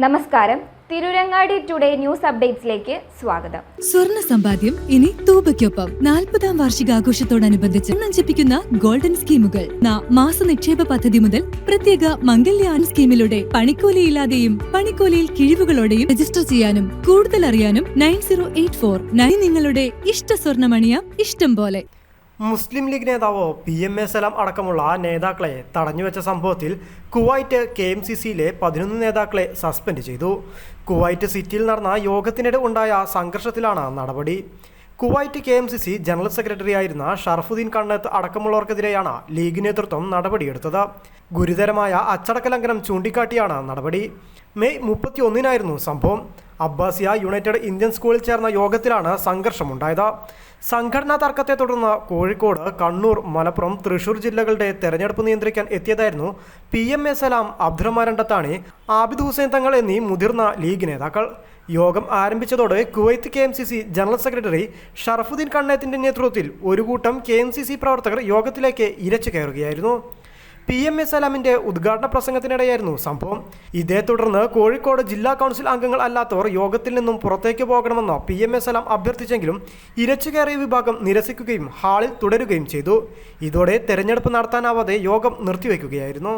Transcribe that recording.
നമസ്കാരം. Tirurangadi today news അപ്ഡേറ്റ്സിലേക്ക് സ്വാഗതം. സ്വർണ്ണ സമ്പാദ്യം ഇനി തൂബയ്ക്കൊപ്പം 40ാം വാർഷികാഘോഷത്തോടനുബന്ധിച്ച് നഞ്ചിപ്പിക്കുന്ന ഗോൾഡൻ സ്കീമുകൾ. മാസ നിക്ഷേപ പദ്ധതി മുതൽ പ്രത്യേക മംഗല്യാൻ സ്കീമിലൂടെ പണിക്കൂലിയില്ലാതെയും പണിക്കൂലിയിൽ കിഴിവുകളോടെയും രജിസ്റ്റർ ചെയ്യാനും കൂടുതൽ അറിയാനും 9084 നിങ്ങളുടെ ഇഷ്ട സ്വർണ്ണമണിയാം ഇഷ്ടം പോലെ. മുസ്ലിം ലീഗ് നേതാവ് PMA സലാം അടക്കമുള്ള നേതാക്കളെ തടഞ്ഞുവെച്ച സംഭവത്തിൽ കുവൈറ്റ് KMCCയിലെ 11 നേതാക്കളെ സസ്പെൻഡ് ചെയ്തു. കുവൈറ്റ് സിറ്റിയിൽ നടന്ന യോഗത്തിനിടെ ഉണ്ടായ സംഘർഷത്തിലാണ് നടപടി. കുവൈറ്റ് KMCC ജനറൽ സെക്രട്ടറി ആയിരുന്ന ഷറഫുദ്ദീൻ കണ്ണത്ത് അടക്കമുള്ളവർക്കെതിരെയാണ് ലീഗ് നേതൃത്വം നടപടിയെടുത്തത്. ഗുരുതരമായ അച്ചടക്ക ലംഘനം ചൂണ്ടിക്കാട്ടിയാണ് നടപടി. മെയ് 31-നായിരുന്നു സംഭവം. അബ്ബാസിയ യുണൈറ്റഡ് ഇന്ത്യൻ സ്കൂളിൽ ചേർന്ന യോഗത്തിലാണ് സംഘർഷമുണ്ടായത്. സംഘടനാ തർക്കത്തെ തുടർന്ന് കോഴിക്കോട്, കണ്ണൂർ, മലപ്പുറം, തൃശൂർ ജില്ലകളുടെ തെരഞ്ഞെടുപ്പ് നിയന്ത്രിക്കാൻ എത്തിയതായിരുന്നു PMA സലാം, അബ്ദുറഹ്മാൻ രണ്ടത്താണി, ആബിദ് ഹുസൈൻ തങ്ങൾ എന്നീ മുതിർന്ന ലീഗ് നേതാക്കൾ. യോഗം ആരംഭിച്ചതോടെ Kuwait KMCC general secretary Sharafuddin കണ്ണേത്തിന്റെ നേതൃത്വത്തിൽ ഒരു കൂട്ടം KMCC പ്രവർത്തകർ യോഗത്തിലേക്ക് ഇരച്ചു കയറുകയായിരുന്നു. PMA സലാമിന്റെ ഉദ്ഘാടന പ്രസംഗത്തിനിടെയായിരുന്നു സംഭവം. ഇതേ തുടർന്ന് കോഴിക്കോട് ജില്ലാ കൗൺസിൽ അംഗങ്ങൾ അല്ലാത്തവർ യോഗത്തിൽ നിന്നും പുറത്തേക്ക് പോകണമെന്ന് PMA സലാം അഭ്യർത്ഥിച്ചെങ്കിലും ഇരച്ചുകയറിയ വിഭാഗം നിരസിക്കുകയും ഹാളിൽ തുടരുകയും ചെയ്തു. ഇതോടെ തെരഞ്ഞെടുപ്പ് നടത്താനാവാതെ യോഗം നിർത്തിവെക്കുകയായിരുന്നു.